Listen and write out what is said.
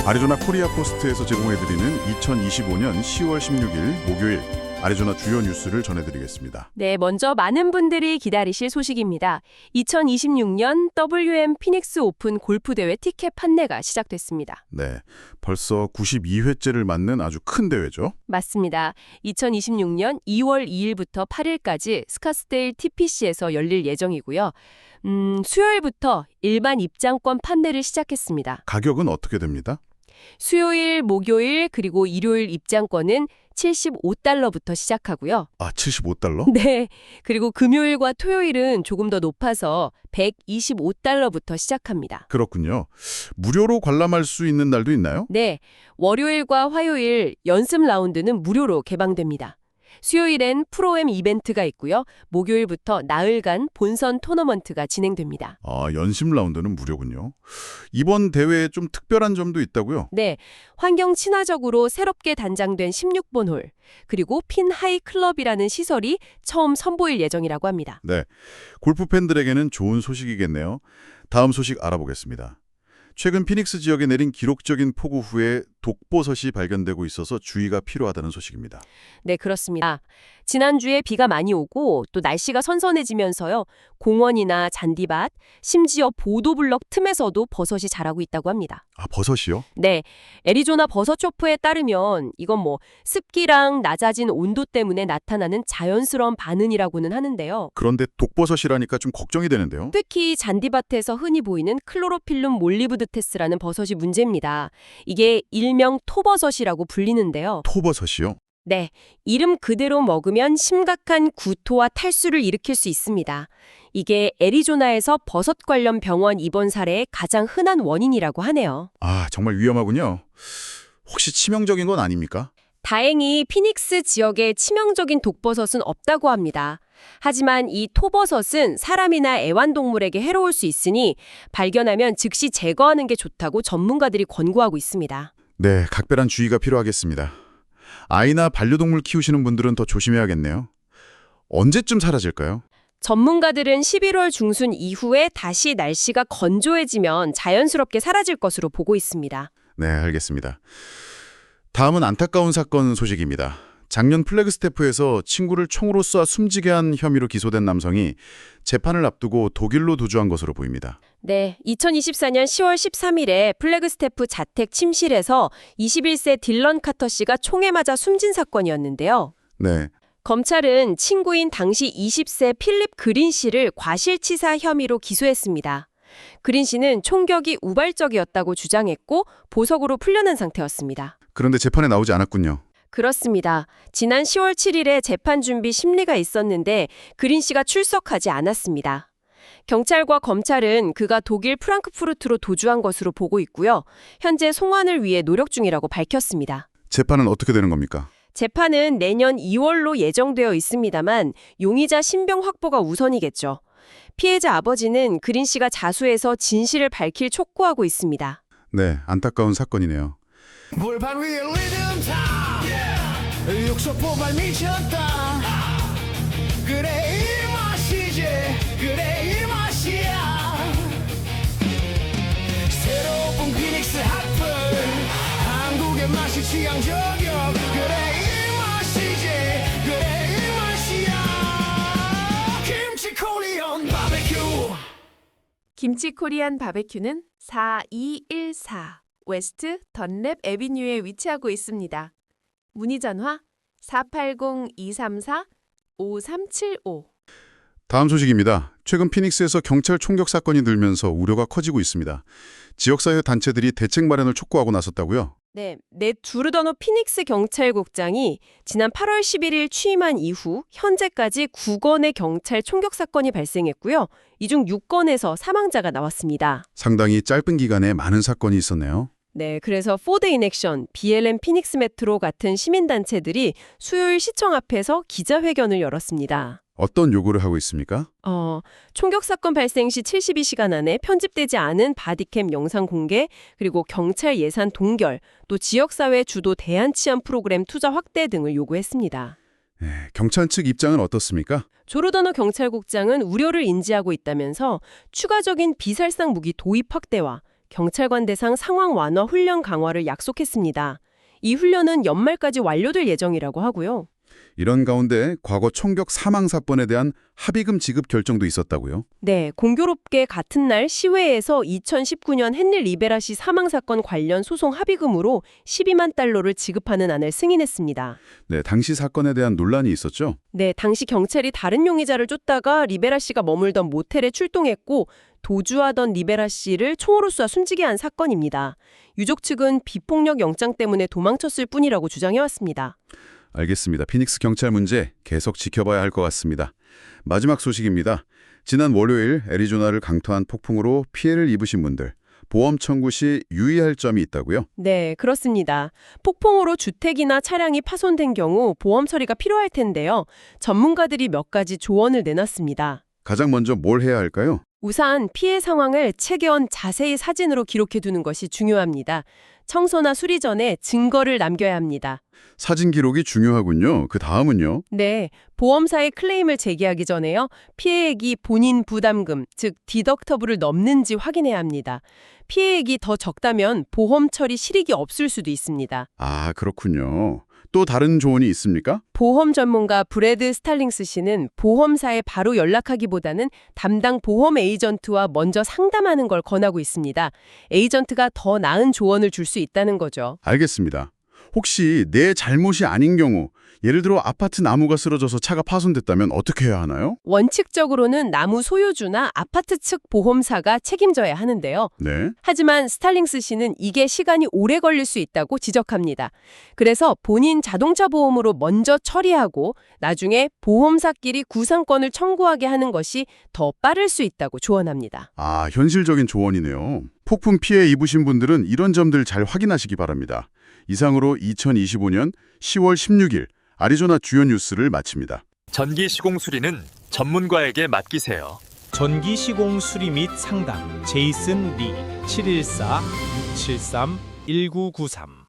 아리조나 코리아 포스트에서 제공해드리는 2025년 10월 16일 목요일 아리조나 주요 뉴스를 전해드리겠습니다. 네, 먼저 많은 분들이 기다리실 소식입니다. 2026년 WM 피닉스 오픈 골프 대회 티켓 판매가 시작됐습니다. 네, 벌써 92회째를 맞는 아주 큰 대회죠. 맞습니다. 2026년 2월 2일부터 8일까지 스카스데일 TPC에서 열릴 예정이고요. 수요일부터 일반 입장권 판매를 시작했습니다. 가격은 어떻게 됩니다? 수요일, 목요일, 그리고 일요일 입장권은 75달러부터 시작하고요. 아, 75달러? 네. 그리고 금요일과 토요일은 조금 더 높아서 125달러부터 시작합니다. 그렇군요. 무료로 관람할 수 있는 날도 있나요? 네. 월요일과 화요일 연습 라운드는 무료로 개방됩니다. 수요일엔 프로엠 이벤트가 있고요. 목요일부터 나흘간 본선 토너먼트가 진행됩니다. 아, 연심 라운드는 무료군요. 이번 대회에 좀 특별한 점도 있다고요? 네. 환경 친화적으로 새롭게 단장된 16번 홀, 그리고 핀 하이 클럽이라는 시설이 처음 선보일 예정이라고 합니다. 네, 골프 팬들에게는 좋은 소식이겠네요. 다음 소식 알아보겠습니다. 최근 피닉스 지역에 내린 기록적인 폭우 후에 독버섯이 발견되고 있어서 주의가 필요하다는 소식입니다. 네, 그렇습니다. 지난주에 비가 많이 오고 또 날씨가 선선해지면서요. 공원이나 잔디밭, 심지어 보도블럭 틈에서도 버섯이 자라고 있다고 합니다. 아, 버섯이요? 네, 애리조나 버섯초프에 따르면 이건 습기랑 낮아진 온도 때문에 나타나는 자연스러운 반응이라고는 하는데요. 그런데 독버섯이라니까 좀 걱정이 되는데요. 특히 잔디밭에서 흔히 보이는 클로로필름 몰리브드테스라는 버섯이 문제입니다. 이게 일명 토버섯이라고 불리는데요. 토버섯이요? 네, 이름 그대로 먹으면 심각한 구토와 탈수를 일으킬 수 있습니다. 이게 애리조나에서 버섯 관련 병원 입원 사례의 가장 흔한 원인이라고 하네요. 아, 정말 위험하군요. 혹시 치명적인 건 아닙니까? 다행히 피닉스 지역에 치명적인 독버섯은 없다고 합니다. 하지만 이 토버섯은 사람이나 애완동물에게 해로울 수 있으니 발견하면 즉시 제거하는 게 좋다고 전문가들이 권고하고 있습니다. 네, 각별한 주의가 필요하겠습니다. 아이나 반려동물 키우시는 분들은 더 조심해야겠네요. 언제쯤 사라질까요? 전문가들은 11월 중순 이후에 다시 날씨가 건조해지면 자연스럽게 사라질 것으로 보고 있습니다. 네, 알겠습니다. 다음은 안타까운 사건 소식입니다. 작년 플래그스테프에서 친구를 총으로 쏴 숨지게 한 혐의로 기소된 남성이 재판을 앞두고 독일로 도주한 것으로 보입니다. 네, 2024년 10월 13일에 플래그스테프 자택 침실에서 21세 딜런 카터 씨가 총에 맞아 숨진 사건이었는데요. 네, 검찰은 친구인 당시 20세 필립 그린 씨를 과실치사 혐의로 기소했습니다. 그린 씨는 총격이 우발적이었다고 주장했고 보석으로 풀려난 상태였습니다. 그런데 재판에 나오지 않았군요. 그렇습니다. 지난 10월 7일에 재판 준비 심리가 있었는데 그린 씨가 출석하지 않았습니다. 경찰과 검찰은 그가 독일 프랑크푸르트로 도주한 것으로 보고 있고요. 현재 송환을 위해 노력 중이라고 밝혔습니다. 재판은 어떻게 되는 겁니까? 재판은 내년 2월로 예정되어 있습니다만 용의자 신병 확보가 우선이겠죠. 피해자 아버지는 그린 씨가 자수해서 진실을 밝힐 촉구하고 있습니다. 네, 안타까운 사건이네요. 불판 위에 리듬 타 육속 포발 미쳤다 그래 이 맛이지 그래 이 맛이야 새로운 피닉스 핫플 한국의 맛이 취향 저격 그래 이 맛이지 그래 이 맛이야 김치 코리안 바베큐 김치 코리안 바베큐는 4214 웨스트 던랩 애비뉴에 위치하고 있습니다. 문의 전화 480-234-5375. 다음 소식입니다. 최근 피닉스에서 경찰 총격 사건이 늘면서 우려가 커지고 있습니다. 지역사회 단체들이 대책 마련을 촉구하고 나섰다고요? 네, 넷 주르더노 피닉스 경찰국장이 지난 8월 11일 취임한 이후 현재까지 9건의 경찰 총격 사건이 발생했고요. 이 중 6건에서 사망자가 나왔습니다. 상당히 짧은 기간에 많은 사건이 있었네요. 네, 그래서 포드 인액션, BLM 피닉스 메트로 같은 시민단체들이 수요일 시청 앞에서 기자회견을 열었습니다. 어떤 요구를 하고 있습니까? 총격 사건 발생 시 72시간 안에 편집되지 않은 바디캠 영상 공개, 그리고 경찰 예산 동결, 또 지역사회 주도 대안치안 프로그램 투자 확대 등을 요구했습니다. 네, 경찰 측 입장은 어떻습니까? 조르다노 경찰국장은 우려를 인지하고 있다면서 추가적인 비살상 무기 도입 확대와 경찰관 대상 상황 완화 훈련 강화를 약속했습니다. 이 훈련은 연말까지 완료될 예정이라고 하고요. 이런 가운데 과거 총격 사망 사건에 대한 합의금 지급 결정도 있었다고요? 네, 공교롭게 같은 날 시외에서 2019년 헨리 리베라 씨 사망 사건 관련 소송 합의금으로 12만 달러를 지급하는 안을 승인했습니다. 네, 당시 사건에 대한 논란이 있었죠? 네, 당시 경찰이 다른 용의자를 쫓다가 리베라 씨가 머물던 모텔에 출동했고 도주하던 리베라 씨를 총으로 쏴 숨지게 한 사건입니다. 유족 측은 비폭력 영장 때문에 도망쳤을 뿐이라고 주장해왔습니다. 알겠습니다. 피닉스 경찰 문제 계속 지켜봐야 할 것 같습니다. 마지막 소식입니다. 지난 월요일 애리조나를 강타한 폭풍으로 피해를 입으신 분들, 보험 청구 시 유의할 점이 있다고요? 네, 그렇습니다. 폭풍으로 주택이나 차량이 파손된 경우 보험 처리가 필요할 텐데요. 전문가들이 몇 가지 조언을 내놨습니다. 가장 먼저 뭘 해야 할까요? 우선 피해 상황을 책연 자세히 사진으로 기록해 두는 것이 중요합니다. 청소나 수리 전에 증거를 남겨야 합니다. 사진 기록이 중요하군요. 그 다음은요? 네, 보험사에 클레임을 제기하기 전에요. 피해액이 본인 부담금, 즉 디덕터블을 넘는지 확인해야 합니다. 피해액이 더 적다면 보험 처리 실익이 없을 수도 있습니다. 아, 그렇군요. 또 다른 조언이 있습니까? 보험 전문가 브래드 스탈링스 씨는 보험사에 바로 연락하기보다는 담당 보험 에이전트와 먼저 상담하는 걸 권하고 있습니다. 에이전트가 더 나은 조언을 줄 수 있다는 거죠. 알겠습니다. 혹시 내 잘못이 아닌 경우, 예를 들어 아파트 나무가 쓰러져서 차가 파손됐다면 어떻게 해야 하나요? 원칙적으로는 나무 소유주나 아파트 측 보험사가 책임져야 하는데요. 네. 하지만 스탈링스 씨는 이게 시간이 오래 걸릴 수 있다고 지적합니다. 그래서 본인 자동차 보험으로 먼저 처리하고 나중에 보험사끼리 구상권을 청구하게 하는 것이 더 빠를 수 있다고 조언합니다. 아, 현실적인 조언이네요. 폭풍 피해 입으신 분들은 이런 점들 잘 확인하시기 바랍니다. 이상으로 2025년 10월 16일 아리조나 주요 뉴스를 마칩니다. 전기 시공 수리는 전문가에게 맡기세요. 전기 시공 수리 및 상담 제이슨 리 714-673-1993